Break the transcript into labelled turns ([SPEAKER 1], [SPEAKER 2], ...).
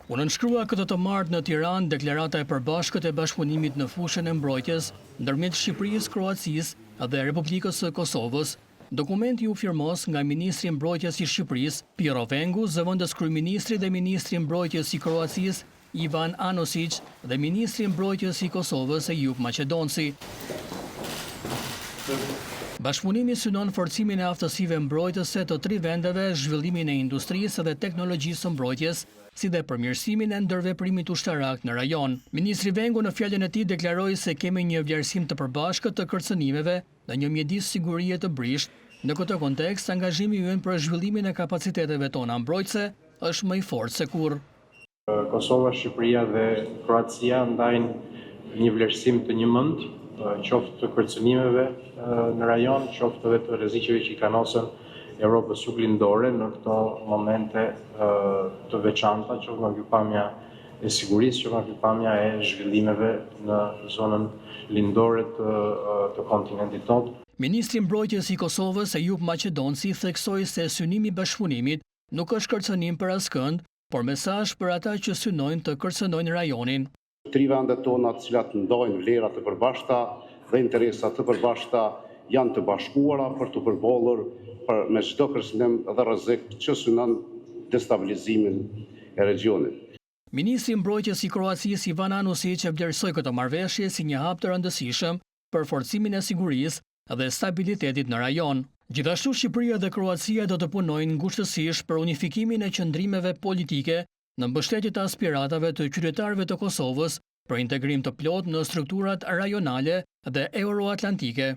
[SPEAKER 1] U nënshkrua këtë të martë në Tiranë deklarata e përbashkët e bashkëpunimit në fushën e mbrojtjes ndërmjet Shqipërisë, Kroacisë dhe Republikës së Kosovës. Dokumenti u firmos nga Ministri i Mbrojtjes i Shqipërisë, Piro Vengu, zëvendës kryeministri dhe Ministri i Mbrojtjes i Kroacisë, Ivan Anosic, dhe Ministri i Mbrojtjes i Kosovës, Ejub Maqedonci. Bashkëpunimi synon forcimin e aftësive mbrojtëse të 3 vendeve, zhvillimin e industrisë dhe teknologjisë së mbrojtjes, si dhe përmirësimin e ndërveprimit ushtarak në rajon. Ministri Vengu në fjalën e tij deklaroi se kemi një vlerësim të përbashkët të kërcënimeve dhe një mjedis sigurie të brisht. Në këtë kontekst, angazhimi ynë për zhvillimin e kapaciteteve tona mbrojtëse është më i fortë se kurrë.
[SPEAKER 2] Kosova, Shqipëria dhe Kroacia ndajnë një vlerësim të njëmend, qoftë të kërcënimeve në rajon, qoftë edhe të rrezikeve që i kanosën Europës juglindore në këto momente të veçanta, qoftë nga pikpamja e sigurisë, qoftë nga pikpamja e zhvillimeve në zonën lindore të kontinentit tonë.
[SPEAKER 1] Ministri i Mbrojtjes i Kosovës, Ejub Maqedonci, theksoi se synimi i bashkëpunimit nuk është kërcënim për askënd, por mesazh për ata që synojnë të kërcënojnë rajonin.
[SPEAKER 3] 3 vendet tona të cilat ndajnë vlera të përbashkëta dhe interesa të përbashkëta janë të bashkuara për të përballur me çdo kërcënim dhe rrezik që synon destabilizimin e regionit.
[SPEAKER 1] Ministri i Mbrojtjes i Kroacisë, Ivan Anosic, vlerësoi këtë marrëveshje si një hap të rëndësishëm për forcimin e sigurisë dhe stabilitetit në rajon. Gjithashtu, Shqipëria dhe Kroacia do të punojnë ngushtësisht për unifikimin e qëndrimeve politike në mbështetje të aspiratave të qytetarëve të Kosovës për integrim të plotë në strukturat rajonale dhe euroatlantike.